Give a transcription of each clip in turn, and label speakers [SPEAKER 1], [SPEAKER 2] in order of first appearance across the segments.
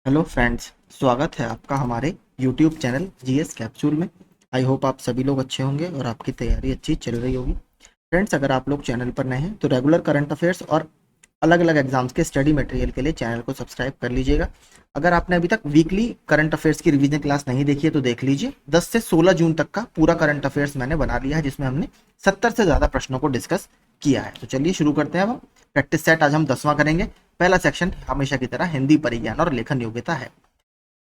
[SPEAKER 1] Hello friends, स्वागत है आपका हमारे यूट्यूब चैनल जीएस कैप्सूल में। आई होप आप सभी लोग अच्छे होंगे और आपकी तैयारी अच्छी चल रही होगी। फ्रेंड्स, अगर आप लोग चैनल पर नए हैं तो रेगुलर करंट अफेयर्स और अलग अलग एग्जाम्स के स्टडी मटेरियल के लिए चैनल को सब्सक्राइब कर लीजिएगा। अगर आपने अभी तक वीकली करंट अफेयर्स की रिवीजन क्लास नहीं देखी है तो देख लीजिए। 10 से 16 जून तक का पूरा करंट अफेयर्स मैंने बना लिया है, जिसमें हमने 70 से ज़्यादा प्रश्नों को डिस्कस किया है। तो चलिए शुरू करते हैं। अब हम प्रैक्टिस सेट आज हम 10वां करेंगे। पहला सेक्शन हमेशा की तरह हिंदी परिज्ञान और लेखन योग्यता है।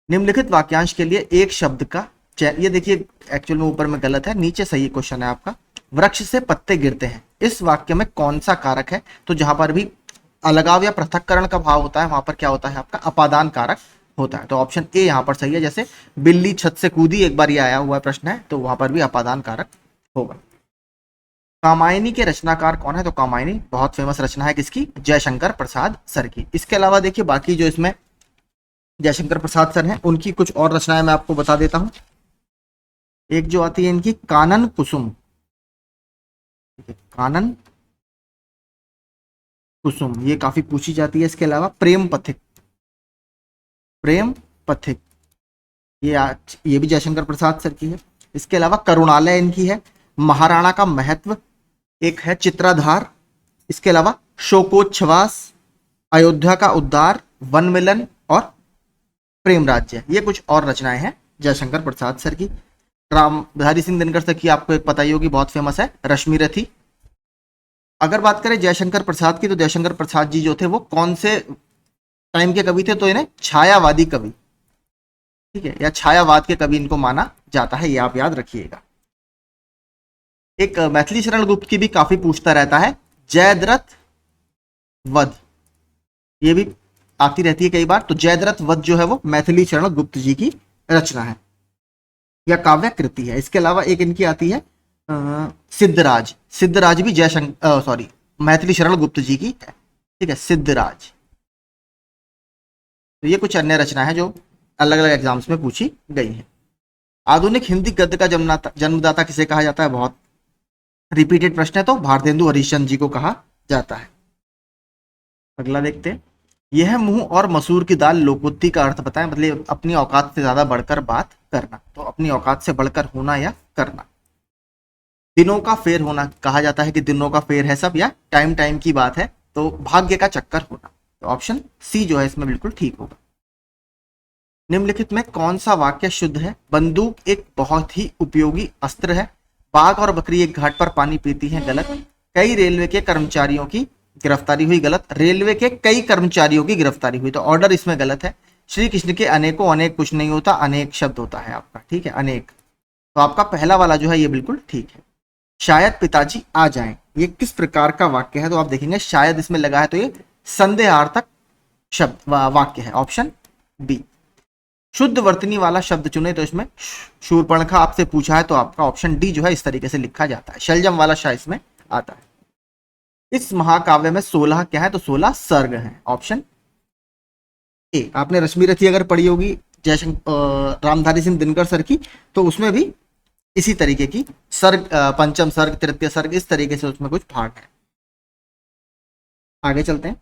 [SPEAKER 1] निम्नलिखित वाक्यांश के लिए एक शब्द का ये देखिए, एक्चुअल में ऊपर में गलत है, नीचे सही क्वेश्चन है आपका। वृक्ष से पत्ते गिरते हैं, इस वाक्य में कौन सा कारक है? तो जहां पर भी अलगाव या पृथक्करण का भाव होता है वहां पर क्या होता है आपका? अपादान कारक होता है। तो ऑप्शन ए यहां पर सही है। जैसे बिल्ली छत से कूदी, एक बार ये आया हुआ प्रश्न है, तो वहां पर भी अपादान कारक होगा। कामायनी के रचनाकार कौन है? तो कामायनी बहुत फेमस रचना है किसकी? जयशंकर प्रसाद सर की। इसके अलावा देखिए बाकी जो इसमें जयशंकर प्रसाद सर हैं उनकी कुछ और रचनाएं मैं आपको बता देता हूं। एक जो आती है इनकी कानन कुसुम, कानन कुसुम, ये काफी पूछी जाती है। इसके अलावा प्रेम पथिक, प्रेम पथिक, ये भी जयशंकर प्रसाद सर की है। इसके अलावा करुणालय इनकी है। महाराणा का महत्व एक है, चित्राधार। इसके अलावा शोकोच्छ्वास, अयोध्या का उद्धार, वन मिलन और प्रेम राज्य, ये कुछ और रचनाएं हैं जयशंकर प्रसाद सर की। रामधारी सिंह दिनकर सर की आपको एक पता ही होगी, बहुत फेमस है, रश्मि रथी। अगर बात करें जयशंकर प्रसाद की, तो जयशंकर प्रसाद जी जो थे वो कौन से टाइम के कवि थे? तो इन्हें छायावादी कवि, ठीक है, या छायावाद के कवि इनको माना जाता है, ये आप याद रखिएगा। एक मैथिली शरण गुप्त की भी काफी पूछता रहता है, जयद्रथ वध, ये भी आती रहती है कई बार। तो जयद्रथ वध जो है वो मैथिली शरण गुप्त जी की रचना है या काव्य कृति है। इसके अलावा एक इनकी आती है सिद्धराज, सिद्धराज भी जयशंकर सॉरी मैथिली शरण गुप्त जी की है, ठीक है, सिद्धराज। तो ये कुछ अन्य रचना है जो अलग अलग एग्जाम्स में पूछी गई है। आधुनिक हिंदी गद्य का जन्मदाता किसे कहा जाता है? बहुत रिपीटेड प्रश्न है, तो भारतेंदु हरिश्चंद्र जी को कहा जाता है। अगला देखते हैं। यह मुंह और मसूर की दाल लोकोक्ति का अर्थ बताएं। मतलब अपनी औकात से ज्यादा बढ़कर बात करना, तो अपनी औकात से बढ़कर होना या करना। दिनों का फेर होना, कहा जाता है कि दिनों का फेर है सब, या टाइम टाइम की बात है, तो भाग्य का चक्कर होना। तो ऑप्शन सी जो है इसमें बिल्कुल ठीक होगा। निम्नलिखित में कौन सा वाक्य शुद्ध है? बंदूक एक बहुत ही उपयोगी अस्त्र है। बाघ और बकरी एक घाट पर पानी पीती हैं, गलत। कई रेलवे के कर्मचारियों की गिरफ्तारी हुई, गलत। रेलवे के कई कर्मचारियों की गिरफ्तारी हुई, तो ऑर्डर इसमें गलत है। श्री कृष्ण के अनेकों, अनेक कुछ नहीं होता, अनेक शब्द होता है आपका, ठीक है, अनेक। तो आपका पहला वाला जो है ये बिल्कुल ठीक है। शायद पिताजी आ जाएं, ये किस प्रकार का वाक्य है? तो आप देखेंगे शायद इसमें लगा है, तो ये संदेहार्थक शब्द वाक्य है, ऑप्शन बी। शुद्ध वर्तनी वाला शब्द चुने, तो इसमें शूर्पणखा आपसे पूछा है, तो आपका ऑप्शन डी जो है इस तरीके से लिखा जाता है, शलजम वाला शाह इसमें आता है। इस महाकाव्य में 16 क्या है? तो 16 सर्ग हैं, ऑप्शन ए। आपने रश्मि रथी अगर पढ़ी होगी जयशंकर रामधारी सिंह दिनकर सर की, तो उसमें भी इसी तरीके की सर्ग, पंचम सर्ग, तृतीय सर्ग, इस तरीके से उसमें कुछ भाग है। आगे चलते हैं।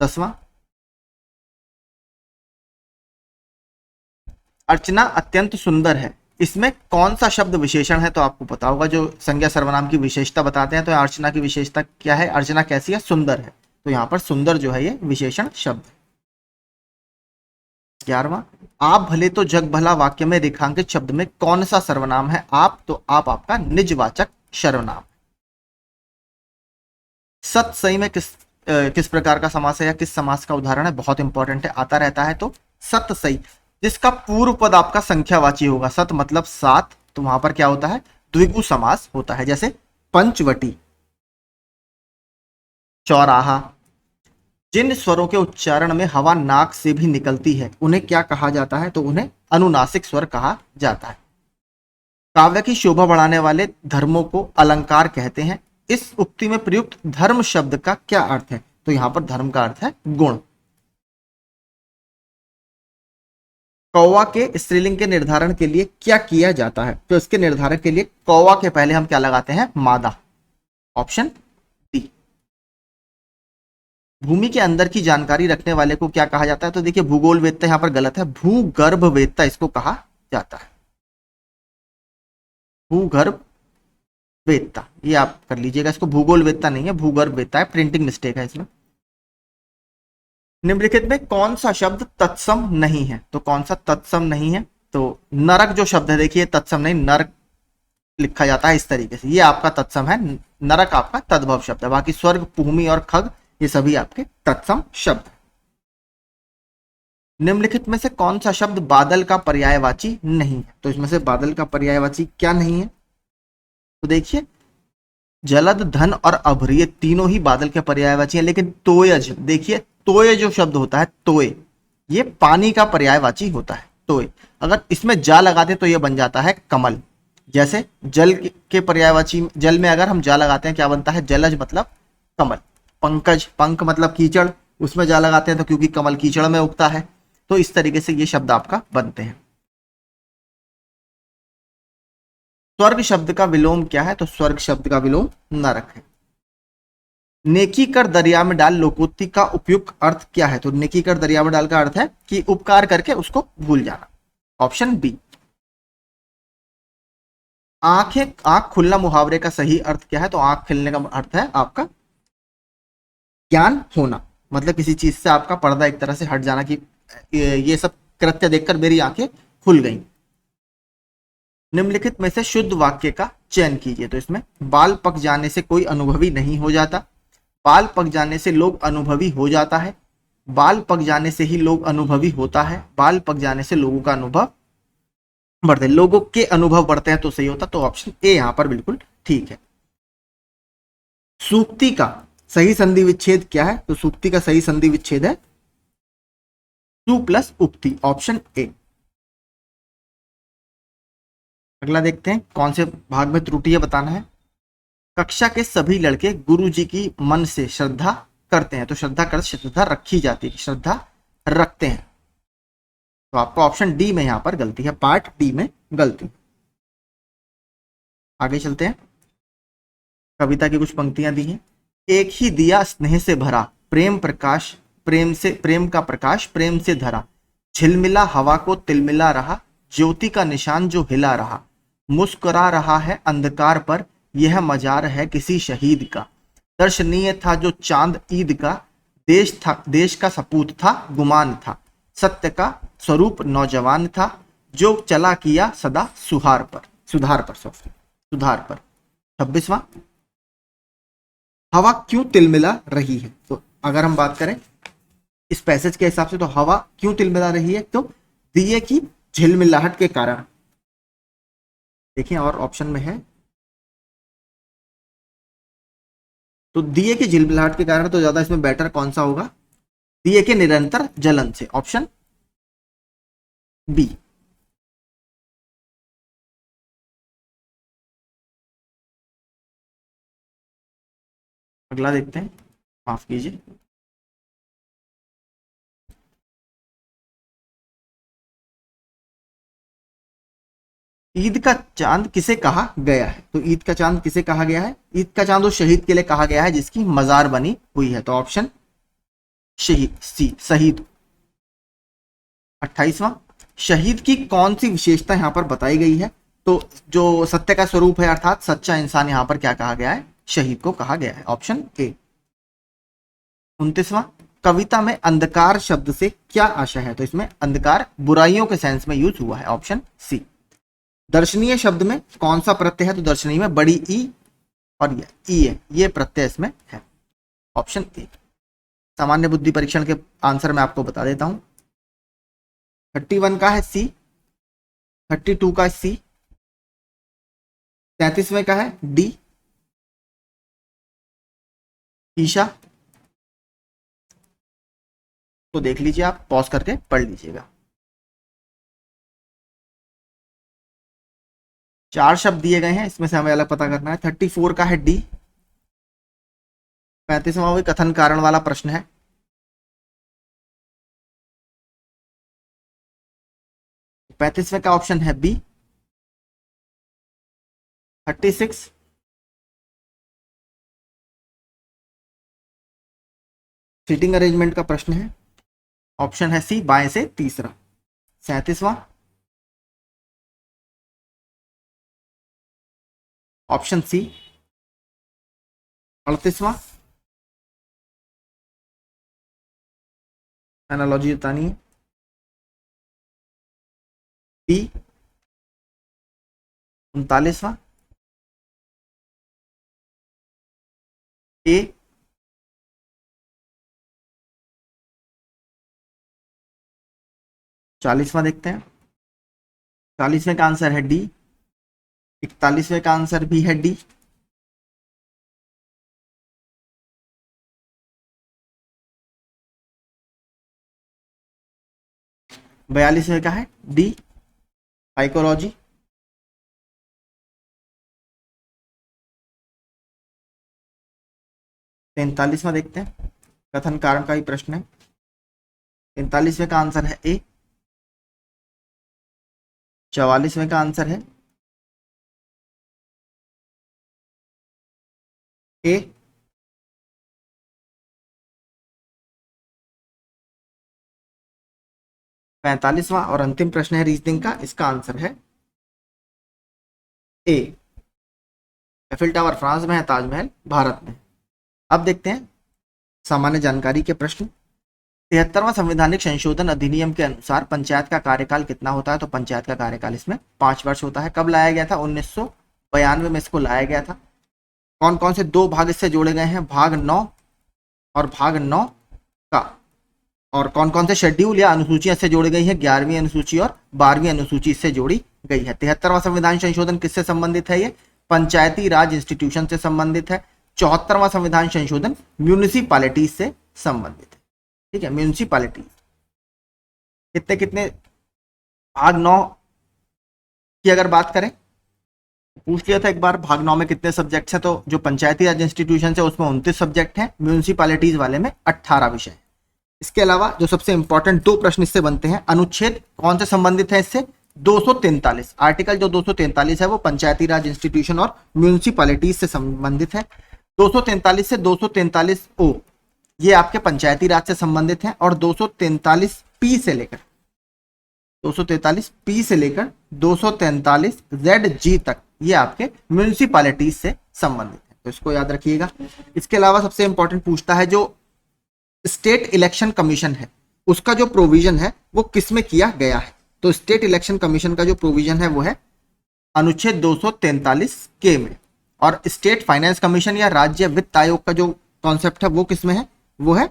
[SPEAKER 1] 10वां, अर्चना अत्यंत सुंदर है, इसमें कौन सा शब्द विशेषण है? तो आपको पता होगा, जो संज्ञा सर्वनाम की विशेषता बताते हैं, तो अर्चना की विशेषता क्या है? अर्चना कैसी है? सुंदर है। तो यहाँ पर सुंदर जो है ये विशेषण शब्द है। 11वां, आप भले तो जग भला वाक्य में रेखांकित शब्द में कौन सा सर्वनाम है? आप, तो आप आपका निजवाचक सर्वनाम। सत सही में किस प्रकार का समास है या किस समास का उदाहरण है? बहुत इंपॉर्टेंट है, आता रहता है। तो सत सही, जिसका पूर्व पद आपका संख्यावाची होगा, सत मतलब 7, तो वहां पर क्या होता है? द्विगु समास होता है। जैसे पंचवटी, चौराहा। जिन स्वरों के उच्चारण में हवा नाक से भी निकलती है उन्हें क्या कहा जाता है? तो उन्हें अनुनासिक स्वर कहा जाता है। काव्य की शोभा बढ़ाने वाले धर्मों को अलंकार कहते हैं। इस उक्ति में प्रयुक्त धर्म शब्द का क्या अर्थ है? तो यहां पर धर्म का अर्थ है गुण। कौवा के स्त्रीलिंग के निर्धारण के लिए क्या किया जाता है? तो इसके निर्धारण के लिए कौवा के पहले हम क्या लगाते हैं? मादा, ऑप्शन डी। भूमि के अंदर की जानकारी रखने वाले को क्या कहा जाता है? तो देखिए भूगोल वेत्ता यहाँ पर गलत है, भूगर्भ वेत्ता इसको कहा जाता है। भूगर्भ वेत्ता, ये आप कर लीजिएगा, इसको भूगोल वेत्ता नहीं है, भूगर्भ वेत्ता है, प्रिंटिंग मिस्टेक है इसमें। निम्नलिखित में कौन सा शब्द तत्सम नहीं है? तो कौन सा तत्सम नहीं है? तो नरक जो शब्द है, देखिए तत्सम नहीं, नरक लिखा जाता है इस तरीके से, ये आपका तत्सम है, नरक आपका तद्भव शब्द है। बाकी स्वर्ग, भूमि और खग ये सभी आपके तत्सम शब्द। निम्नलिखित में से कौन सा शब्द बादल का पर्यायवाची नहीं है? तो इसमें से बादल का पर्यायवाची क्या नहीं है? तो देखिए जलद, धन और अभ्र ये तीनों ही बादल के पर्यायवाची हैं, लेकिन तोयज, देखिए तोय जो शब्द होता है, तोय ये पानी का पर्यायवाची होता है। तोय अगर इसमें जा लगाते तो ये बन जाता है कमल। जैसे जल के पर्यायवाची, जल में अगर हम जा लगाते हैं क्या बनता है? जलज मतलब कमल। पंकज, पंख मतलब कीचड़, उसमें जा लगाते हैं तो क्योंकि कमल कीचड़ में उगता है। तो इस तरीके से ये शब्द आपका बनते हैं। स्वर्ग शब्द का विलोम क्या है? तो स्वर्ग शब्द का विलोम नरक है। नेकी कर दरिया में डाल लोकोक्ति का उपयुक्त अर्थ क्या है? तो नेकी कर दरिया में डाल का अर्थ है कि उपकार करके उसको भूल जाना। Option B. आंखें, आंख खुलना मुहावरे का सही अर्थ क्या है? तो आंख खुलने का अर्थ है आपका ज्ञान होना, मतलब किसी चीज से आपका पर्दा एक तरह से हट जाना, कि ये सब कृत्य देखकर मेरी आंखें खुल गई। निम्नलिखित में से शुद्ध वाक्य का चयन कीजिए। तो इसमें बाल पक जाने से कोई अनुभवी नहीं हो जाता, बाल पक जाने से लोग अनुभवी हो जाता है, बाल पक जाने से ही लोग अनुभवी होता है, बाल पक जाने से लोगों का अनुभव बढ़ते हैं, लोगों के अनुभव बढ़ते हैं तो सही होता। तो ऑप्शन ए यहां पर बिल्कुल ठीक है। सूक्ति का सही संधि विच्छेद क्या है? तो सूक्ति का सही संधि विच्छेद है सु प्लस उक्ति, ऑप्शन ए। अगला देखते हैं कौन से भाग में त्रुटि है, बताना है। कक्षा के सभी लड़के गुरु जी की मन से श्रद्धा करते हैं। तो श्रद्धा कर, श्रद्धा रखी जाती है, श्रद्धा रखते हैं। तो आपका ऑप्शन डी में यहां पर गलती है, पार्ट डी में गलती। आगे चलते हैं, कविता की कुछ पंक्तियां दी हैं। एक ही दिया स्नेह से भरा, प्रेम प्रकाश, प्रेम से, प्रेम का प्रकाश प्रेम से धरा, झिलमिला हवा को तिलमिला रहा, ज्योति का निशान जो हिला रहा, मुस्कुरा रहा है अंधकार पर, यह मजार है किसी शहीद का, दर्शनीय था जो चांद ईद का, देश था, देश का सपूत था गुमान था, सत्य का स्वरूप नौजवान था, जो चला किया सदा सुधार पर, सुधार पर, सॉरी सुधार पर। 26वां, हवा क्यों तिलमिला रही है? तो अगर हम बात करें इस पैसेज के हिसाब से, तो हवा क्यों तिलमिला रही है? तो दिए की झिलमिलाहट के कारण। देखिए और ऑप्शन में है, तो दिए की झिलमिलाहट के कारण, तो ज्यादा इसमें बेटर कौन सा होगा? दिए के निरंतर जलन से, ऑप्शन बी। अगला देखते हैं, माफ कीजिए, ईद का चांद किसे कहा गया है? तो ईद का चांद किसे कहा गया है? ईद का चांद उस शहीद के लिए कहा गया है जिसकी मजार बनी हुई है। तो ऑप्शन शहीद, सी शहीद। 28वां, शहीद की कौन सी विशेषता यहां पर बताई गई है? तो जो सत्य का स्वरूप है अर्थात सच्चा इंसान, यहां पर क्या कहा गया है? शहीद को कहा गया है, ऑप्शन ए। 29वां, कविता में अंधकार शब्द से क्या आशय है? तो इसमें अंधकार बुराइयों के सेंस में यूज हुआ है, ऑप्शन सी। दर्शनीय शब्द में कौन सा प्रत्यय है? तो दर्शनीय में बड़ी ई और ये ई है, ये प्रत्यय इसमें है, ऑप्शन ए। सामान्य बुद्धि परीक्षण के आंसर मैं आपको बता देता हूं। 31 का है सी, 32 का सी, 33वें का है डी ईशा। तो देख लीजिए, आप पॉज करके पढ़ लीजिएगा। 4 शब्द दिए गए हैं, इसमें से हमें अलग पता करना है। 34 का है डी, 35वां वही कथन कारण वाला प्रश्न है। 35वें का ऑप्शन है बी। 36, सीटिंग अरेंजमेंट का प्रश्न है। ऑप्शन है सी, बाएं से तीसरा। 37वां, ऑप्शन सी 38वां, एनालॉजी बतानी है। बी 39वां, ए 40वां देखते हैं। 40वें का आंसर है डी। 41वें का आंसर भी है डी। बयालीसवें का है डी, साइकोलॉजी। 43वां देखते हैं, कथन कारण का ही प्रश्न है। 43वें का आंसर है ए। 44वें का आंसर है ए। 45वां और अंतिम प्रश्न है रीजनिंग का, इसका आंसर है ए। एफिल टावर फ्रांस में है, ताजमहल भारत में। अब देखते हैं सामान्य जानकारी के प्रश्न। 73वां संवैधानिक संशोधन अधिनियम के अनुसार पंचायत का कार्यकाल कितना होता है? तो पंचायत का कार्यकाल इसमें 5 वर्ष होता है। कब लाया गया था? 1992 में इसको लाया गया था। कौन कौन से 2 भाग इससे जोड़े गए हैं? भाग 9 और भाग 9 का। और कौन कौन से शेड्यूल या अनुसूचियां इससे जोड़ी गई है? 11वीं अनुसूची और 12वीं अनुसूची इससे जोड़ी गई है। 73वां संविधान संशोधन किससे संबंधित है? ये पंचायती राज इंस्टीट्यूशन से संबंधित है। 74वां संविधान संशोधन म्यूनिसिपैलिटीज से संबंधित है। ठीक है, म्यूनिसिपैलिटी। कितने कितने भाग 9 की अगर बात करें, पूछ लिया था एक बार, भाग 9 में कितने सब्जेक्ट्स हैं? तो जो पंचायती राज इंस्टीट्यूशन है उसमें 29 सब्जेक्ट हैं, म्यूनिसिपैलिटीज वाले में 18 विषय हैं। इसके अलावा जो सबसे इंपॉर्टेंट 2 प्रश्न इससे बनते हैं, अनुच्छेद कौन से संबंधित है इससे? 243। आर्टिकल जो 243 है वो पंचायती राज इंस्टीट्यूशन और म्यूनिसिपैलिटीज से संबंधित है। 243 से 243 ओ ये आपके पंचायती राज से संबंधित है, और 243 पी से लेकर 243 पी से लेकर 243 जेड जी तक ये आपके म्यूनिसिपैलिटीज से संबंधित है, तो इसको याद रखिएगा। इसके अलावा सबसे इंपॉर्टेंट पूछता है जो स्टेट इलेक्शन कमीशन है उसका जो प्रोविजन है वो किसमें किया गया है? तो स्टेट इलेक्शन कमीशन का जो प्रोविजन है वो है अनुच्छेद 243 के में, और स्टेट फाइनेंस कमीशन या राज्य वित्त आयोग का जो कॉन्सेप्ट है वो किसमें है? वो है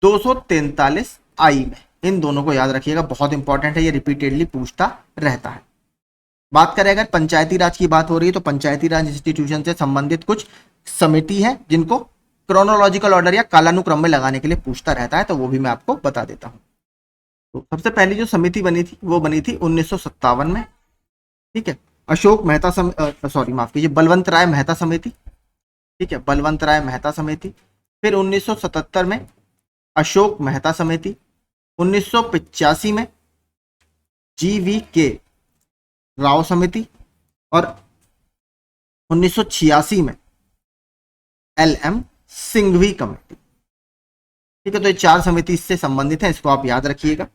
[SPEAKER 1] 243 आई में। इन दोनों को याद रखिएगा, बहुत इंपॉर्टेंट है, ये रिपीटेडली पूछता रहता है। बात करें अगर पंचायती राज की बात हो रही है तो पंचायती राज इंस्टीट्यूशन से संबंधित कुछ समिति है जिनको क्रोनोलॉजिकल ऑर्डर या कालानुक्रम में लगाने के लिए पूछता रहता है, तो वो भी मैं आपको बता देता हूं। तो सबसे पहली जो समिति बनी थी वो बनी थी 1957 में। ठीक है, अशोक मेहता माफ कीजिए, बलवंत राय मेहता समिति। ठीक है, बलवंत राय मेहता समिति। फिर 1977 में अशोक मेहता समिति। 1985 में GVK राव समिति, और 1986 में LM सिंघवी कमेटी। ठीक है, तो ये 4 समिति इससे संबंधित है, इसको आप याद रखिएगा।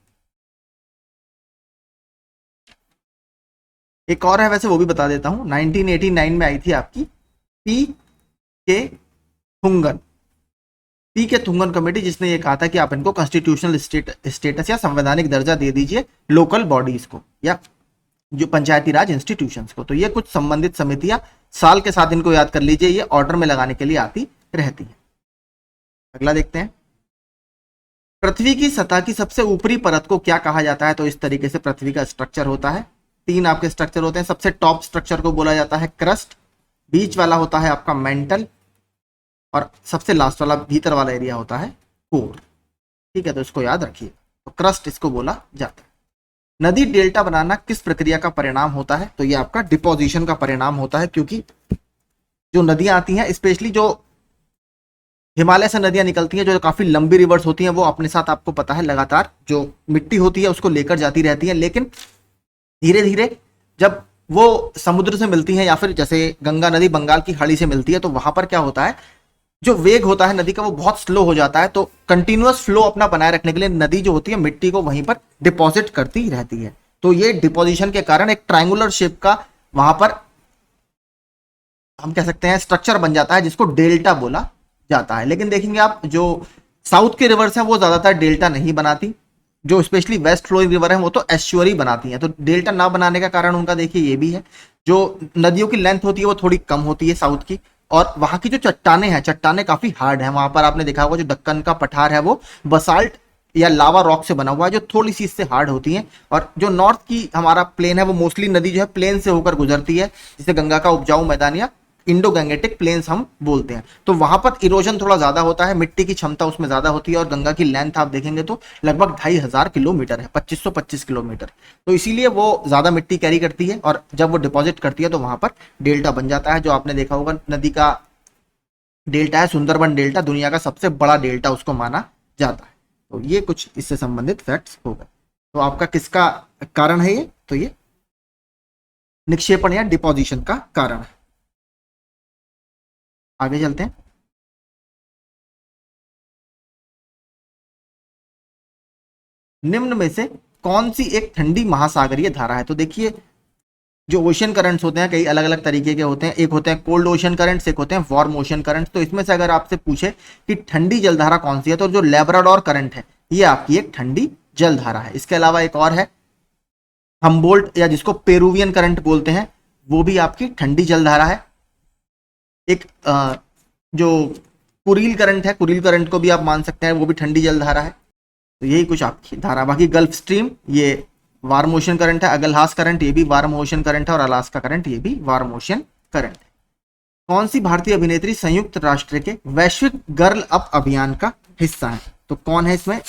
[SPEAKER 1] एक और है, वैसे वो भी बता देता हूं, 1989 में आई थी आपकी पी के थुंगन कमेटी, जिसने ये कहा था कि आप इनको कॉन्स्टिट्यूशनल स्टेटस या संवैधानिक दर्जा दे दीजिए लोकल बॉडीज को या जो पंचायती राज इंस्टीट्यूशंस को। तो ये कुछ संबंधित समितियां, साल के साथ इनको याद कर लीजिए, ये ऑर्डर में लगाने के लिए आती रहती है। अगला देखते हैं, पृथ्वी की सतह की सबसे ऊपरी परत को क्या कहा जाता है? तो इस तरीके से पृथ्वी का स्ट्रक्चर होता है। 3 आपके स्ट्रक्चर होते हैं। सबसे टॉप स्ट्रक्चर को बोला जाता है क्रस्ट, बीच वाला होता है आपका मेंटल, और सबसे लास्ट वाला भीतर वाला एरिया होता है कोर। ठीक है, तो इसको याद रखिए, तो क्रस्ट इसको बोला जाता है। नदी डेल्टा बनाना किस प्रक्रिया का परिणाम होता है? तो ये आपका डिपोजिशन का परिणाम होता है, क्योंकि जो नदियां आती हैं, स्पेशली जो हिमालय से नदियां निकलती हैं, जो काफी लंबी रिवर्स होती हैं, वो अपने साथ आपको पता है लगातार जो मिट्टी होती है उसको लेकर जाती रहती है, लेकिन धीरे धीरे जब वो समुद्र से मिलती है या फिर जैसे गंगा नदी बंगाल की खाड़ी से मिलती है, तो वहां पर क्या होता है, जो वेग होता है नदी का वो बहुत स्लो हो जाता है, तो कंटिन्यूअस फ्लो अपना बनाए रखने के लिए नदी जो होती है मिट्टी को वहीं पर डिपॉजिट करती रहती है। तो ये डिपोजिशन के कारण एक ट्रायंगुलर शेप का वहां पर हम कह सकते हैं स्ट्रक्चर बन जाता है, जिसको डेल्टा बोला जाता है। लेकिन देखेंगे आप जो साउथ के रिवर्स है वो ज्यादातर डेल्टा नहीं बनाती, जो स्पेशली वेस्ट फ्लोइंग रिवर है वो तो एस्चुअरी बनाती हैं। तो डेल्टा ना बनाने का कारण उनका देखिए ये भी है, जो नदियों की लेंथ होती है वो थोड़ी कम होती है साउथ की, और वहां की जो चट्टाने हैं, चट्टाने काफी हार्ड है। वहां पर आपने देखा होगा जो दक्कन का पठार है वो बसाल्ट या लावा रॉक से बना हुआ है, जो थोड़ी सी इससे हार्ड होती है। और जो नॉर्थ की हमारा प्लेन है वो मोस्टली नदी जो है प्लेन से होकर गुजरती है, जिसे गंगा का उपजाऊ मैदान या इंडो गैंगेटिक प्लेन्स हम बोलते हैं। तो वहां पर इरोजन थोड़ा ज्यादा होता है, मिट्टी की क्षमता उसमें ज्यादा होती है, और गंगा की लेंथ आप देखेंगे तो लगभग 2500 किलोमीटर है, 2525 किलोमीटर। तो इसीलिए वो ज्यादा मिट्टी कैरी करती है, और जब वो डिपॉजिट करती है तो वहां पर डेल्टा बन जाता है। जो आपने देखा होगा नदी का डेल्टा है सुंदरबन डेल्टा, दुनिया का सबसे बड़ा डेल्टा उसको माना जाता है। तो ये कुछ इससे संबंधित फैक्ट्स हो गए। तो आपका किसका कारण है ये? तो ये निक्षेपण या डिपोजिशन का कारण है। आगे चलते हैं। निम्न में से कौन सी एक ठंडी महासागरीय धारा है? तो देखिए जो ओशन करंट्स होते हैं कई अलग अलग तरीके के होते हैं, एक होते हैं कोल्ड ओशन करंट्स, एक होते हैं वार्म ओशन करंट्स। तो इसमें से अगर आपसे पूछे कि ठंडी जलधारा कौन सी है, तो जो लेब्राडोर करंट है ये आपकी एक ठंडी जलधारा है। इसके अलावा एक और है हम्बोल्ट, या जिसको पेरुवियन करंट बोलते हैं, वो भी आपकी ठंडी जलधारा है। एक जो कुरील करंट है, कुरील करंट को भी आप मान सकते हैं, वो भी ठंडी जलधारा है। तो यही कुछ आपकी धारा। बाकी गल्फ स्ट्रीम ये वार्म ओशन करंट है, अगलहास करंट ये भी वार्म ओशन करंट है, और अलास्का करंट ये भी वार्म ओशन करंट है। कौन सी भारतीय अभिनेत्री संयुक्त राष्ट्र के वैश्विक गर्ल अप अभियान का हिस्सा है? तो कौन है इसमें?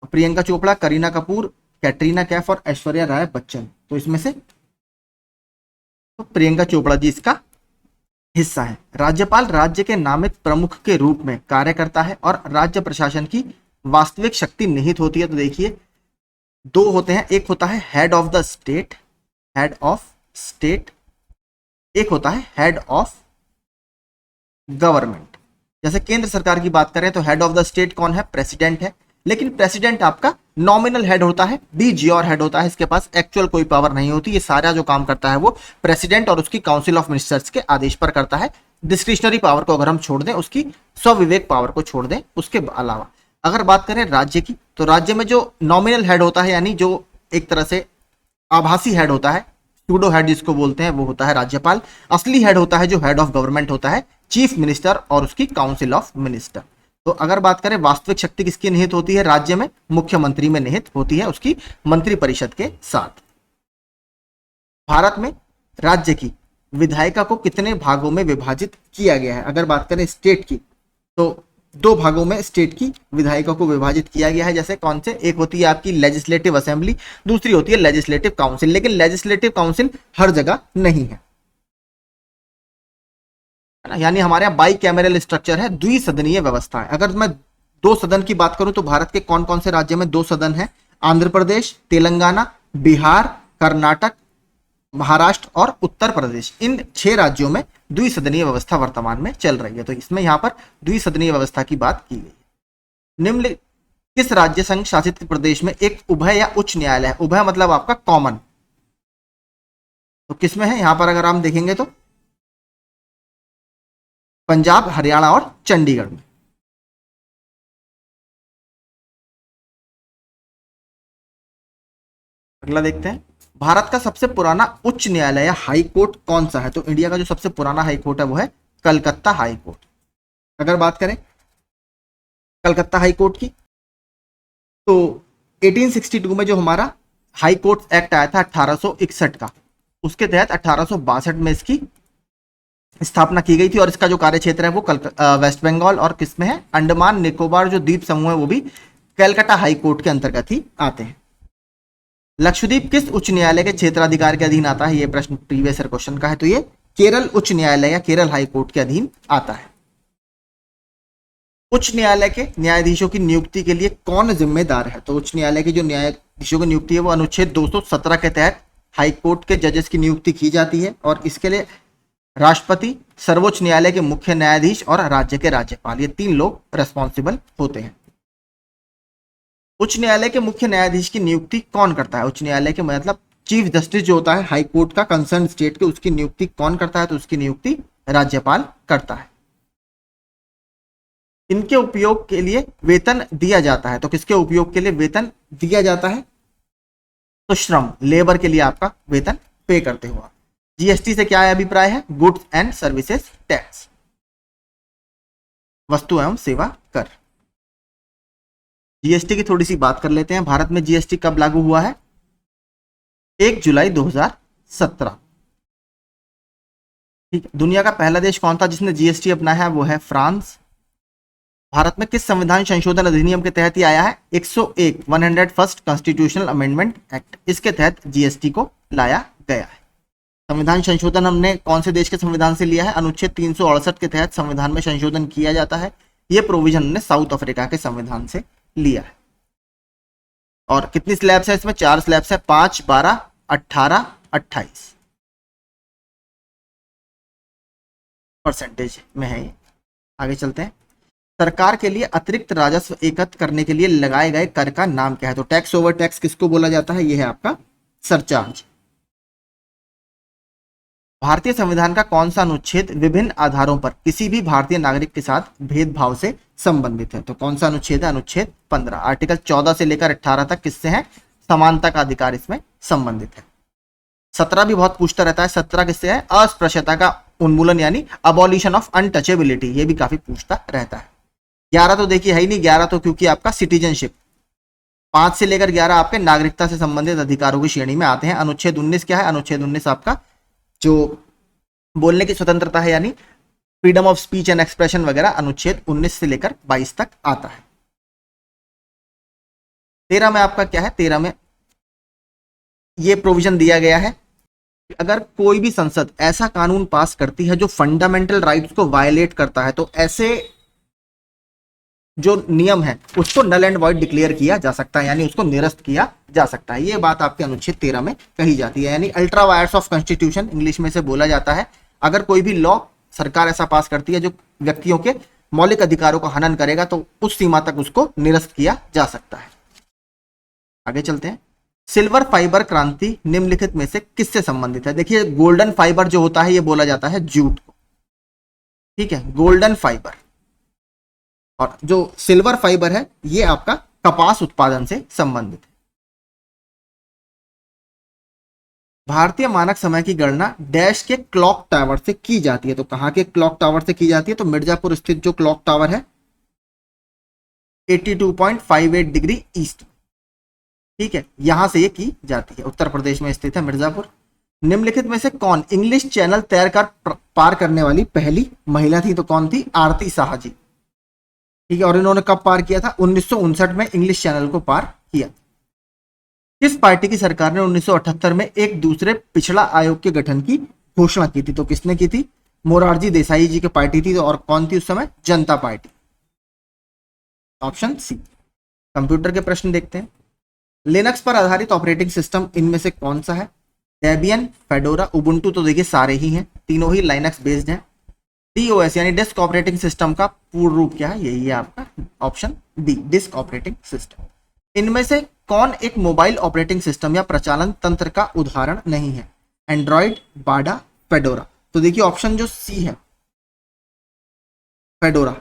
[SPEAKER 1] प्रियंका चोपड़ा, करीना कपूर, कैटरीना कैफ और ऐश्वर्या राय बच्चन। तो इसमें से तो प्रियंका चोपड़ा जी इसका हिस्सा है। राज्यपाल राज्य के नामित प्रमुख के रूप में कार्य करता है और राज्य प्रशासन की वास्तविक शक्ति निहित होती है। तो देखिए दो होते हैं, एक होता है head of the state, head of state, एक होता है हेड ऑफ गवर्नमेंट। जैसे केंद्र सरकार की बात करें तो हेड ऑफ द स्टेट कौन है? प्रेसिडेंट है। लेकिन प्रेसिडेंट आपका नॉमिनल हेड होता है, डीजीआर हेड होता है, इसके पास एक्चुअल कोई पावर नहीं होती। ये सारा जो काम करता है वो प्रेसिडेंट और उसकी काउंसिल ऑफ मिनिस्टर्स के आदेश पर करता है। डिस्क्रिशनरी पावर को अगर हम छोड़ दें, उसकी स्वविवेक पावर को छोड़ दें, उसके अलावा अगर बात करें राज्य की, तो राज्य में जो नॉमिनल हेड होता है, यानी जो एक तरह से आभासी हेड होता है, सूडो हेड जिसको बोलते हैं, वो होता है राज्यपाल। असली हेड होता है जो हेड ऑफ गवर्नमेंट होता है, चीफ मिनिस्टर और उसकी काउंसिल ऑफ मिनिस्टर। तो अगर बात करें वास्तविक शक्ति किसकी निहित होती है राज्य में? मुख्यमंत्री में निहित होती है, उसकी मंत्री परिषद के साथ। भारत में राज्य की विधायिका को कितने भागों में विभाजित किया गया है? अगर बात करें स्टेट की, तो दो भागों में स्टेट की विधायिका को विभाजित किया गया है। जैसे कौन से? एक होती है आपकी लेजिस्लेटिव असेंबली, दूसरी होती है लेजिस्लेटिव काउंसिल। लेकिन लेजिस्लेटिव काउंसिल हर जगह नहीं है, यानी हमारे यहाँ बाई कैमरल स्ट्रक्चर है, द्विसदनीय व्यवस्था है। अगर मैं दो सदन की बात करूं तो भारत के कौन कौन से राज्य में दो सदन है? आंध्र प्रदेश, तेलंगाना, बिहार, कर्नाटक, महाराष्ट्र और उत्तर प्रदेश। इन 6 राज्यों में द्विसदनीय व्यवस्था वर्तमान में चल रही है। तो इसमें यहां पर द्विसदनीय व्यवस्था की बात की गई है। निम्न किस राज्य संघ शासित प्रदेश में एक उभय या उच्च न्यायालय है? उभय मतलब आपका कॉमन। तो किसमें है? यहां पर अगर हम देखेंगे तो पंजाब, हरियाणा और चंडीगढ़ में। अगला देखते हैं, भारत का सबसे पुराना उच्च न्यायालय या हाई कोर्ट कौन सा है? तो इंडिया का जो सबसे पुराना हाई कोर्ट है वो है कलकत्ता हाई कोर्ट। अगर बात करें कलकत्ता हाई कोर्ट की, तो 1862 में जो हमारा हाई कोर्ट एक्ट आया था 1861 का, उसके तहत 1862 में इसकी स्थापना की गई थी। और इसका जो कार्य क्षेत्र है वो वेस्ट बंगाल और किसमें है? अंडमान निकोबार जो द्वीप समूह है वो भी कलकत्ता हाई कोर्ट के अंतर्गत ही आते हैं। लक्षद्वीप किस उच्च न्यायालय के क्षेत्राधिकार के अधीन आता है? ये प्रश्न प्रीवियस ईयर क्वेश्चन का है। तो ये केरल उच्च न्यायालय या केरल हाई कोर्ट के अधीन आता है। उच्च न्यायालय के न्यायाधीशों की नियुक्ति के लिए कौन जिम्मेदार है? तो उच्च न्यायालय की जो न्यायाधीशों की नियुक्ति है वो अनुच्छेद 217 के तहत हाई कोर्ट के जजेस की नियुक्ति की जाती है। और इसके लिए राष्ट्रपति, सर्वोच्च न्यायालय के मुख्य न्यायाधीश और राज्य के राज्यपाल, ये 3 लोग रेस्पॉन्सिबल होते हैं। उच्च न्यायालय के मुख्य न्यायाधीश की नियुक्ति कौन करता है? उच्च न्यायालय के मतलब चीफ जस्टिस जो होता है हाई कोर्ट का कंसर्न स्टेट के, उसकी नियुक्ति कौन करता है? तो उसकी नियुक्ति राज्यपाल करता है। इनके उपयोग के लिए वेतन दिया जाता है, तो किसके उपयोग के लिए वेतन दिया जाता है? तो श्रम, लेबर के लिए आपका वेतन पे करते हुआ। जीएसटी से क्या अभिप्राय है? गुड्स एंड सर्विसेज टैक्स, वस्तु एवं सेवा कर। जीएसटी की थोड़ी सी बात कर लेते हैं। भारत में जीएसटी कब लागू हुआ है? 1 जुलाई 2017। ठीक है। दुनिया का पहला देश कौन था जिसने जीएसटी अपनाया है? वो है फ्रांस। भारत में किस संविधान संशोधन अधिनियम के तहत ही आया है? 101 101st कॉन्स्टिट्यूशनल अमेंडमेंट एक्ट, इसके तहत जीएसटी को लाया गया है। संविधान संशोधन हमने कौन से देश के संविधान से लिया है? अनुच्छेद 368 के तहत संविधान में संशोधन किया जाता है। यह प्रोविजन हमने साउथ अफ्रीका के संविधान से लिया है। और कितनी स्लैब्स है इसमें? 4 स्लैब्स है, 5, 12, 18, 28 परसेंटेज में है ये। आगे चलते हैं। सरकार के लिए अतिरिक्त राजस्व एकत्र करने के लिए लगाए गए कर का नाम क्या है? तो टैक्स ओवर टैक्स किसको बोला जाता है? यह है आपका सरचार्ज। भारतीय संविधान का कौन सा अनुच्छेद विभिन्न आधारों पर किसी भी भारतीय नागरिक के साथ भेदभाव से संबंधित है? तो कौन सा अनुच्छेद है? अनुच्छेद 15। आर्टिकल 14 से लेकर 18 तक किससे है? समानता का अधिकार इसमें संबंधित है। 17 भी बहुत पूछता रहता है। 17 किससे है? अस्पृश्यता का उन्मूलन यानी अबॉलिशन ऑफ अनटचेबिलिटी, ये भी काफी पूछता रहता है। 11 तो देखिए है ही नहीं, 11 तो क्योंकि आपका सिटीजनशिप। 5 से लेकर 11 आपके नागरिकता से संबंधित अधिकारों की श्रेणी में आते हैं। अनुच्छेद 19 क्या है? अनुच्छेद 19 आपका जो बोलने की स्वतंत्रता है यानी freedom of speech and expression वगैरह, अनुच्छेद 19 से लेकर 22 तक आता है। 13 में आपका क्या है? 13 में ये प्रोविजन दिया गया है, अगर कोई भी संसद ऐसा कानून पास करती है जो फंडामेंटल राइट्स को वायलेट करता है तो ऐसे जो नियम है उसको नल एंड वॉइड डिक्लेयर किया जा सकता है, यानी उसको निरस्त किया जा सकता है। ये बात आपके अनुच्छेद 13 में कही जाती है, यानी ultra vires of constitution English में से बोला जाता है। अगर कोई भी लॉ सरकार ऐसा पास करती है जो व्यक्तियों के मौलिक अधिकारों को हनन करेगा तो उस सीमा तक उसको निरस्त किया जा सकता है। आगे चलते हैं। सिल्वर फाइबर क्रांति निम्नलिखित में से किससे संबंधित है? देखिए गोल्डन फाइबर जो होता है ये बोला जाता है जूट को, ठीक है, गोल्डन फाइबर। और जो सिल्वर फाइबर है ये आपका कपास उत्पादन से संबंधित है। भारतीय मानक समय की गणना डैश के क्लॉक टावर से की जाती है, तो कहां के क्लॉक टावर से की जाती है? तो मिर्जापुर स्थित जो क्लॉक टावर है 82.58 डिग्री ईस्ट, ठीक है, यहां से ये की जाती है। उत्तर प्रदेश में स्थित है मिर्जापुर। निम्नलिखित में से कौन इंग्लिश चैनल तैरकर पार करने वाली पहली महिला थी? तो कौन थी? आरती शाह जी, ठीक है। और इन्होंने कब पार किया था? 1959 में इंग्लिश चैनल को पार किया। किस पार्टी की सरकार ने 1978 में एक दूसरे पिछड़ा आयोग के गठन की घोषणा की थी? तो किसने की थी? मोरारजी देसाई जी की पार्टी थी। और कौन थी उस समय? जनता पार्टी, ऑप्शन सी। कंप्यूटर के प्रश्न देखते हैं। लिनक्स पर आधारित ऑपरेटिंग सिस्टम इनमें से कौन सा है? डेबियन, फेडोरा, उबुंटू, तो देखिए सारे ही हैं, तीनों ही लाइनक्स बेस्ड हैं। डीओएस यानी डिस्क ऑपरेटिंग सिस्टम का पूर्ण रूप क्या है? यही है आपका option B, disk operating system. इनमें से कौन एक मोबाइल ऑपरेटिंग सिस्टम या प्रचालन तंत्र का उदाहरण नहीं है? Android, Bada, Fedora. तो देखिए ऑप्शन जो सी है फेडोरा,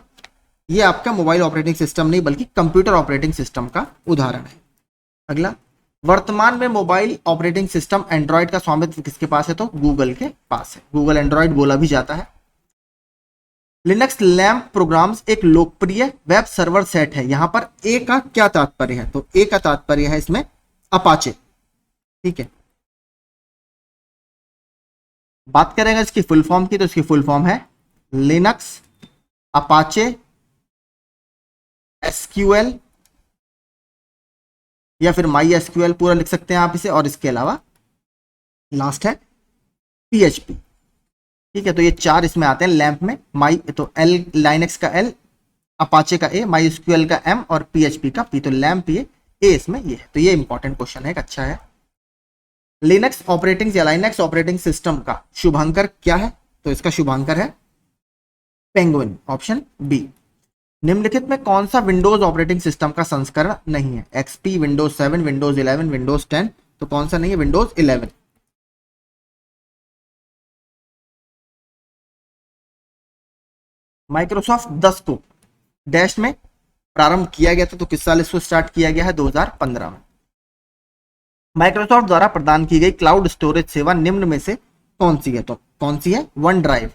[SPEAKER 1] ये आपका मोबाइल ऑपरेटिंग सिस्टम नहीं बल्कि कंप्यूटर ऑपरेटिंग सिस्टम का उदाहरण है। अगला, वर्तमान में मोबाइल ऑपरेटिंग सिस्टम एंड्रॉइड का स्वामित्व किसके पास है? तो गूगल के पास है। गूगल एंड्रॉइड बोला भी जाता है। लिनक्स लैम्प प्रोग्राम्स एक लोकप्रिय वेब सर्वर सेट है, यहां पर ए का क्या तात्पर्य है? तो ए का तात्पर्य है इसमें अपाचे, ठीक है। बात करेंगे इसकी फुल फॉर्म की, तो इसकी फुल फॉर्म है लिनक्स अपाचे एसक्यूएल या फिर माई एसक्यूएल पूरा लिख सकते हैं आप इसे, और इसके अलावा लास्ट है पीएचपी, ठीक है। तो ये 4 इसमें आते हैं लैम्प में। माई तो एल, लाइनक्स का एल, अपाचे का ए, माई एसक्यूएल का एम और पीएचपी का पी, तो लैम्प ये ए इसमें ये है। तो ये इंपॉर्टेंट क्वेश्चन है, एक अच्छा है। लिनक्स ऑपरेटिंग या लाइनक्स ऑपरेटिंग सिस्टम का शुभांकर क्या है? तो इसका शुभांकर है पेंगुइन, ऑप्शन बी। निम्नलिखित में कौन सा विंडोज ऑपरेटिंग सिस्टम का संस्करण नहीं है? एक्सपी, विंडोज 7, विंडोज 11, विंडोज 10, तो कौन सा नहीं है? विंडोज 11। माइक्रोसॉफ्ट 10 को डैश में प्रारंभ किया गया था, तो किस साल इसको स्टार्ट किया गया है? 2015 में। माइक्रोसॉफ्ट द्वारा प्रदान की गई क्लाउड स्टोरेज सेवा निम्न में से कौन सी है? तो कौन सी है? One drive.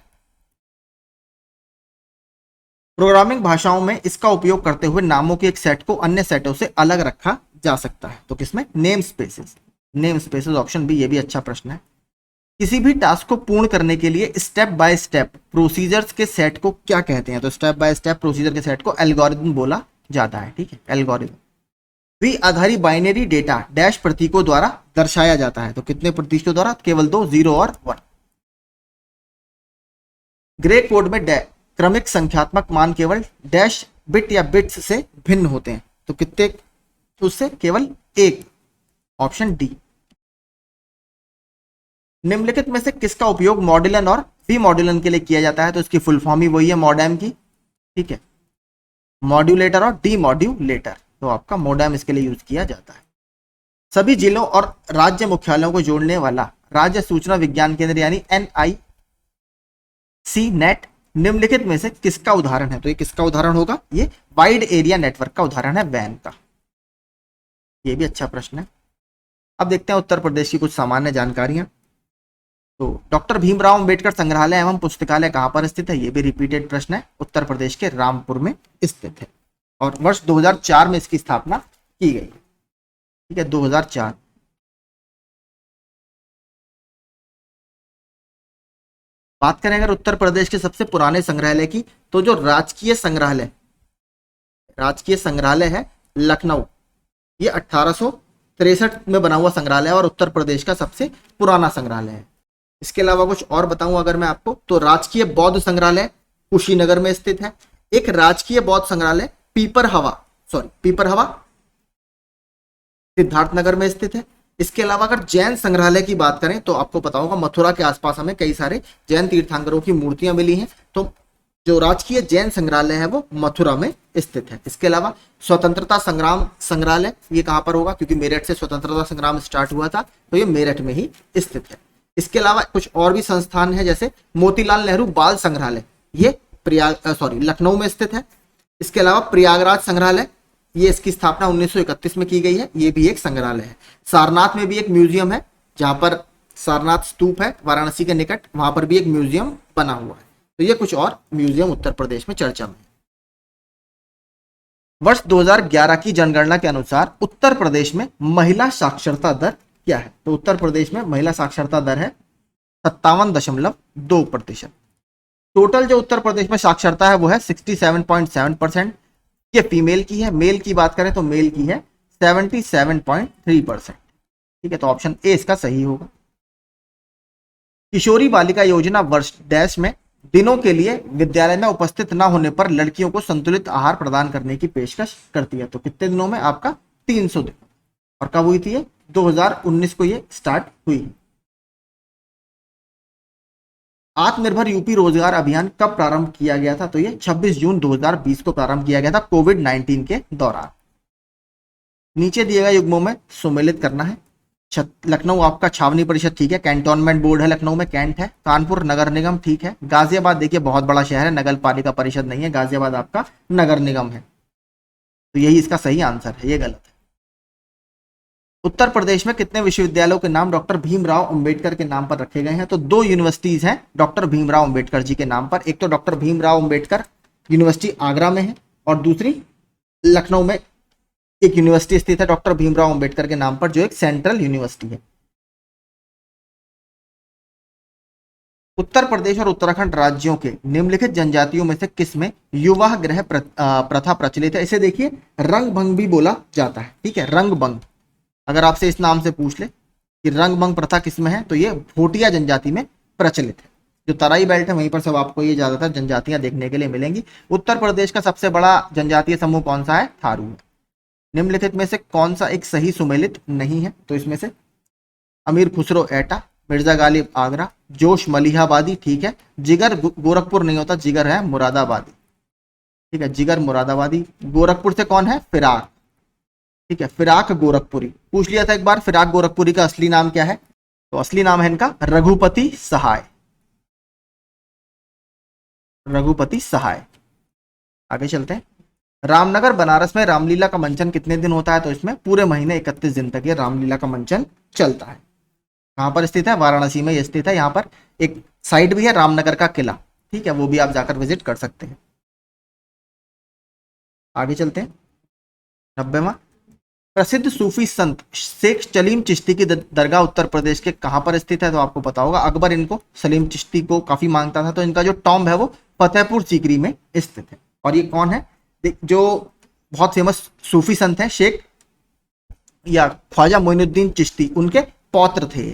[SPEAKER 1] प्रोग्रामिंग भाषाओं में इसका उपयोग करते हुए नामों के एक सेट को अन्य सेटों से अलग रखा जा सकता है, तो किसमें? Name spaces. Name spaces, option B. ये भी अच्छा प्रश्न है। किसी भी टास्क को पूर्ण करने के लिए स्टेप बाय स्टेप प्रोसीजर्स के सेट को क्या कहते हैं? तो स्टेप बाय स्टेप प्रोसीजर के सेट को एल्गोरिथम बोला जाता है, ठीक है, एल्गोरिथम। द्विआधारी बाइनरी डेटा डैश प्रतीकों द्वारा दर्शाया जाता है, तो कितने प्रतीकों द्वारा? केवल 2, 0 और 1। ग्रे कोड में क्रमिक संख्यात्मक मान केवल डैश बिट या बिट्स से भिन्न होते हैं, तो कितने? उससे केवल 1, ऑप्शन डी। निम्नलिखित में से किसका उपयोग मॉड्यूलन और वी मॉड्यूलन के लिए किया जाता है? तो इसकी फुल फॉर्म ही वही है, मॉडेम की, ठीक है। मॉड्यूलेटर और डीमॉड्यूलेटर, तो आपका मोडेम इसके लिए यूज किया जाता है। सभी जिलों और राज्य मुख्यालयों को जोड़ने वाला राज्य सूचना विज्ञान केंद्र यानी NIC नेट निम्नलिखित में से किसका उदाहरण है? तो ये किसका उदाहरण होगा? ये वाइड एरिया नेटवर्क का उदाहरण है, वैन का। ये भी अच्छा प्रश्न है। अब देखते हैं उत्तर प्रदेश की कुछ सामान्य जानकारियां। तो डॉक्टर भीमराव अंबेडकर संग्रहालय एवं पुस्तकालय कहां पर स्थित है? ये भी रिपीटेड प्रश्न है, उत्तर प्रदेश के रामपुर में स्थित है और वर्ष 2004 में इसकी स्थापना की गई, ठीक है, 2004। बात करें अगर उत्तर प्रदेश के सबसे पुराने संग्रहालय की, तो जो राजकीय संग्रहालय है लखनऊ, ये 1863 में बना हुआ संग्रहालय है और उत्तर प्रदेश का सबसे पुराना संग्रहालय है। इसके अलावा कुछ और बताऊं अगर मैं आपको, तो राजकीय बौद्ध संग्रहालय कुशीनगर में स्थित है। एक राजकीय बौद्ध संग्रहालय पीपरहवा सिद्धार्थनगर में स्थित है। इसके अलावा अगर जैन संग्रहालय की बात करें तो आपको पता होगा मथुरा के आसपास हमें कई सारे जैन तीर्थंकरों की मूर्तियां मिली हैं, तो जो राजकीय जैन संग्रहालय है वो मथुरा में स्थित है। इसके अलावा स्वतंत्रता संग्राम संग्रहालय, ये कहां पर होगा? क्योंकि मेरठ से स्वतंत्रता संग्राम स्टार्ट हुआ था, तो ये मेरठ में ही स्थित है। इसके अलावा कुछ और भी संस्थान है, जैसे मोतीलाल नेहरू बाल संग्रहालय, ये लखनऊ में स्थित है। इसके अलावा प्रयागराज संग्रहालय, ये इसकी स्थापना 1931 में की गई है, ये भी एक संग्रहालय है। सारनाथ में भी एक म्यूजियम है, जहां पर सारनाथ स्तूप है वाराणसी के निकट, वहां पर भी एक म्यूजियम बना हुआ है। तो ये कुछ और म्यूजियम उत्तर प्रदेश में चर्चा में। वर्ष 2011 की जनगणना के अनुसार उत्तर प्रदेश में महिला साक्षरता दर क्या है? तो उत्तर प्रदेश में महिला साक्षरता दर है 57.2%। टोटल जो उत्तर प्रदेश में साक्षरता है वो है 67.7%। ये फीमेल की है। मेल की बात करें तो मेल की है 77.3%, ठीक है, तो ऑप्शन ए इसका सही होगा। किशोरी बालिका योजना वर्ष डैश में दिनों के लिए विद्यालय में उपस्थित न होने पर लड़कियों को संतुलित आहार प्रदान करने की पेशकश करती है। तो कितने दिनों में? आपका 300 दिन। और कब हुई थी ये? 2019 को ये स्टार्ट हुई। आत्मनिर्भर यूपी रोजगार अभियान कब प्रारंभ किया गया था? तो ये 26 जून 2020 को प्रारंभ किया गया था, कोविड-19 के दौरान। नीचे दिए गए युग्मों में सुमेलित करना है। लखनऊ आपका छावनी परिषद, ठीक है, कैंटोनमेंट बोर्ड है लखनऊ में, कैंट है। कानपुर नगर निगम, ठीक है। गाजियाबाद देखिए बहुत बड़ा शहर है, नगर पालिका परिषद नहीं है, गाजियाबाद आपका नगर निगम है, तो यही इसका सही आंसर है, ये गलत है। उत्तर प्रदेश में कितने विश्वविद्यालयों के नाम डॉक्टर भीमराव अंबेडकर के नाम पर रखे गए हैं? तो 2 यूनिवर्सिटीज हैं डॉक्टर भीमराव अंबेडकर जी के नाम पर। एक तो डॉक्टर भीमराव अंबेडकर यूनिवर्सिटी आगरा में है और दूसरी लखनऊ में एक यूनिवर्सिटी स्थित है डॉक्टर भीमराव अंबेडकर के नाम पर, जो एक सेंट्रल यूनिवर्सिटी है। उत्तर प्रदेश और उत्तराखंड राज्यों के निम्नलिखित जनजातियों में से किसमें युवा गृह प्रथा प्रचलित है? इसे देखिए रंगभंग भी बोला जाता है, ठीक है, रंगभंग। अगर आपसे इस नाम से पूछ ले कि रंगभंग प्रथा किसमें है, तो ये भोटिया जनजाति में प्रचलित है। जो तराई बेल्ट है वहीं पर सब आपको ये ज्यादातर जनजातियां देखने के लिए मिलेंगी। उत्तर प्रदेश का सबसे बड़ा जनजातीय समूह कौन सा है? थारू है। निम्नलिखित में से कौन सा एक सही सुमेलित नहीं है? तो इसमें से अमीर खुसरो एटा, मिर्जा गालिब आगरा, जोश मलिहाबादी, ठीक है। जिगर गोरखपुर नहीं होता, जिगर है मुरादाबादी, ठीक है, जिगर मुरादाबादी। गोरखपुर से कौन है? फिराक, ठीक है, फिराक गोरखपुरी। पूछ लिया था एक बार फिराक गोरखपुरी का असली नाम क्या है, तो असली नाम है इनका रघुपति सहाय, रघुपति सहाय। आगे चलते हैं। रामनगर बनारस में रामलीला का मंचन कितने दिन होता है, तो इसमें पूरे महीने 31 दिन तक ये रामलीला का मंचन चलता है। कहां पर स्थित है? वाराणसी में ये स्थित है। यहाँ पर एक साइट भी है रामनगर का किला, ठीक है, वो भी आप जाकर विजिट कर सकते हैं। आगे चलते हैं। 90वां, प्रसिद्ध सूफी संत शेख सलीम चिश्ती की दरगाह उत्तर प्रदेश के कहां पर स्थित है, तो आपको पता होगा अकबर इनको सलीम चिश्ती को काफी मांगता था, तो इनका जो टॉम्ब है वो फतेहपुर सीकरी में स्थित है। और ये कौन है? जो बहुत फेमस सूफी संत हैं शेख या ख्वाजा मोइनुद्दीन चिश्ती, उनके पौत्र थे।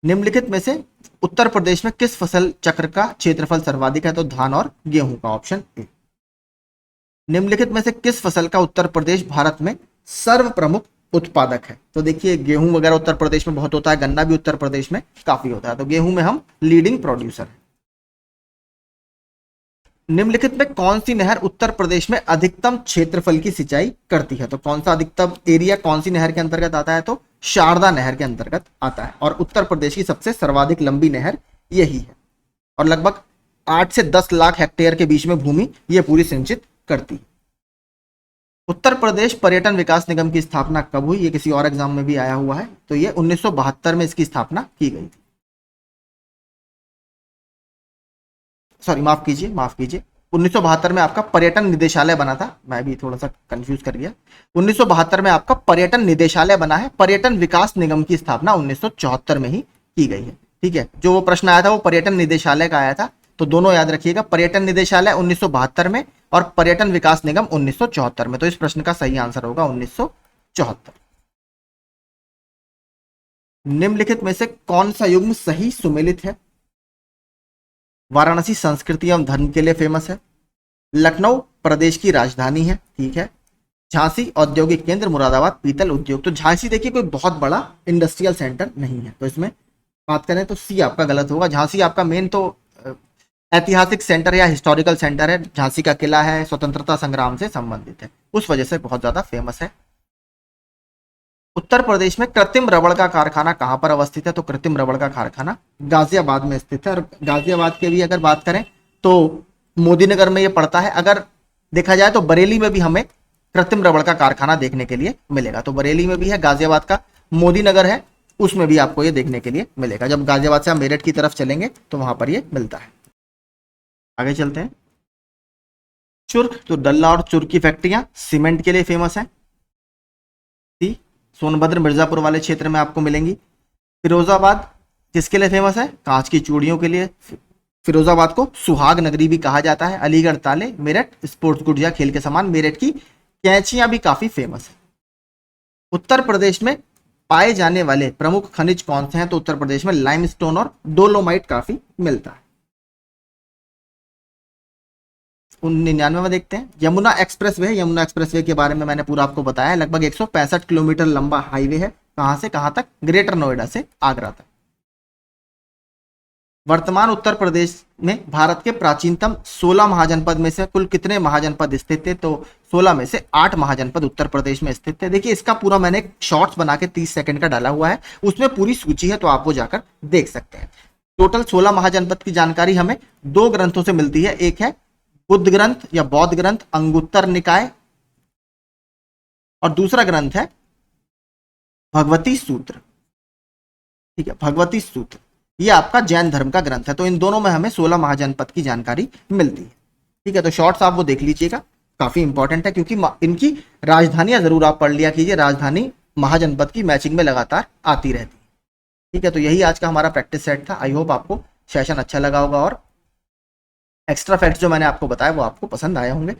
[SPEAKER 1] निम्नलिखित में से उत्तर प्रदेश में किस फसल चक्र का क्षेत्रफल सर्वाधिक है, तो धान और गेहूं का, ऑप्शन ए। निम्नलिखित में से किस फसल का उत्तर प्रदेश भारत में सर्व प्रमुख उत्पादक है, तो देखिए गेहूं वगैरह उत्तर प्रदेश में बहुत होता है, गन्ना भी उत्तर प्रदेश में काफी होता है, तो गेहूं में हम लीडिंग प्रोड्यूसर है। निम्नलिखित में कौन सी नहर उत्तर प्रदेश में अधिकतम क्षेत्रफल की सिंचाई करती है, तो कौन सा अधिकतम एरिया कौन सी नहर के अंतर्गत आता है, तो शारदा नहर के अंतर्गत आता है। और उत्तर प्रदेश की सबसे सर्वाधिक लंबी नहर यही है, और लगभग 8 से 10 लाख हेक्टेयर के बीच में भूमि यह पूरी सिंचित करती है। उत्तर प्रदेश पर्यटन विकास निगम की स्थापना कब हुई, ये किसी और एग्जाम में भी आया हुआ है, तो ये 1972 में इसकी स्थापना की गई थी। सॉरी, माफ कीजिए 1972 में आपका पर्यटन निदेशालय बना था, मैं भी थोड़ा सा कंफ्यूज कर गया। 1972 में आपका पर्यटन निदेशालय बना है। पर्यटन विकास निगम की स्थापना 1974 में ही की गई है, ठीक है। जो वो प्रश्न आया था वो पर्यटन निदेशालय का आया था, तो दोनों याद रखिएगा, पर्यटन निदेशालय 1972 में और पर्यटन विकास निगम 1974 में, तो इस प्रश्न का सही आंसर होगा 1974। निम्नलिखित में से कौन सा युग्म सही सुमेलित है? वाराणसी संस्कृति एवं धर्म के लिए फेमस है, लखनऊ प्रदेश की राजधानी है, ठीक है, झांसी औद्योगिक केंद्र, मुरादाबाद पीतल उद्योग। तो झांसी देखिए कोई बहुत बड़ा इंडस्ट्रियल सेंटर नहीं है, तो इसमें बात करें तो सी आपका गलत होगा। झांसी आपका मेन तो ऐतिहासिक सेंटर या हिस्टोरिकल सेंटर है, झांसी का किला है, स्वतंत्रता संग्राम से संबंधित है, उस वजह से बहुत ज्यादा फेमस है। उत्तर प्रदेश में कृत्रिम रबड़ का कारखाना कहां पर अवस्थित है, तो कृत्रिम रबड़ का कारखाना गाजियाबाद में स्थित है। और गाजियाबाद के भी अगर बात करें तो मोदीनगर में ये पड़ता है। अगर देखा जाए तो बरेली में भी हमें कृत्रिम रबड़ का कारखाना देखने के लिए मिलेगा, तो बरेली में भी है, गाजियाबाद का मोदीनगर है, उसमें भी आपको ये देखने के लिए मिलेगा। जब गाजियाबाद से हम मेरठ की तरफ चलेंगे तो वहां पर ये मिलता है। आगे चलते हैं। चुर्क, तो डल्ला और चुर्क की फैक्ट्रियां सीमेंट के लिए फेमस है। सोनभद्र मिर्जापुर वाले क्षेत्र में आपको मिलेंगी। फिरोजाबाद किसके लिए फेमस है? कांच की चूड़ियों के लिए। फिरोजाबाद को सुहाग नगरी भी कहा जाता है। अलीगढ़ ताले, मेरठ स्पोर्ट्स गुड्स या खेल के सामान, मेरठ की कैंचियां भी काफी फेमस है। उत्तर प्रदेश में पाए जाने वाले प्रमुख खनिज कौन से हैं, तो उत्तर प्रदेश में लाइमस्टोन और डोलोमाइट काफी मिलता है। 99 में देखते हैं। यमुना एक्सप्रेसवे है, यमुना एक्सप्रेसवे के बारे में मैंने पूरा आपको बताया। लगभग 165 किलोमीटर लंबा हाईवे है। कहां से कहां तक? ग्रेटर नोएडा से आगरा तक। वर्तमान उत्तर प्रदेश में भारत के प्राचीनतम 16 महाजनपद में से कुल कितने महाजनपद स्थित थे, तो 16 में से 8 महाजनपद उत्तर प्रदेश में स्थित थे। देखिए इसका पूरा मैंने एक शॉर्ट्स बना के 30 सेकंड का डाला हुआ है, उसमें पूरी सूची है, तो आप वो जाकर देख सकते हैं। टोटल 16 महाजनपद की जानकारी हमें 2 ग्रंथों से मिलती है। एक है बुद्ध ग्रंथ या बौद्ध ग्रंथ अंगुत्तर निकाय, और दूसरा ग्रंथ है भगवती सूत्र। ठीक है, भगवती सूत्र ये आपका जैन धर्म का ग्रंथ है। तो इन दोनों में हमें 16 महाजनपद की जानकारी मिलती है। ठीक है, तो शॉर्ट्स आप वो देख लीजिएगा, काफी इंपॉर्टेंट है, क्योंकि इनकी राजधानियां जरूर आप पढ़ लिया कीजिए। राजधानी महाजनपद की मैचिंग में लगातार आती रहती है। ठीक है, तो यही आज का हमारा प्रैक्टिस सेट था। आई होप आपको सेशन अच्छा लगा होगा और एक्स्ट्रा फैक्ट्स जो मैंने आपको बताया वो आपको पसंद आए होंगे।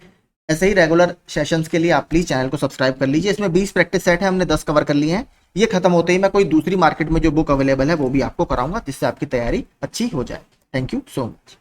[SPEAKER 1] ऐसे ही रेगुलर सेशंस के लिए आप प्लीज चैनल को सब्सक्राइब कर लीजिए। इसमें 20 प्रैक्टिस सेट है, हमने 10 कवर कर लिए हैं। ये खत्म होते ही मैं कोई दूसरी मार्केट में जो बुक अवेलेबल है वो भी आपको कराऊंगा, जिससे आपकी तैयारी अच्छी हो जाए। Thank you so much.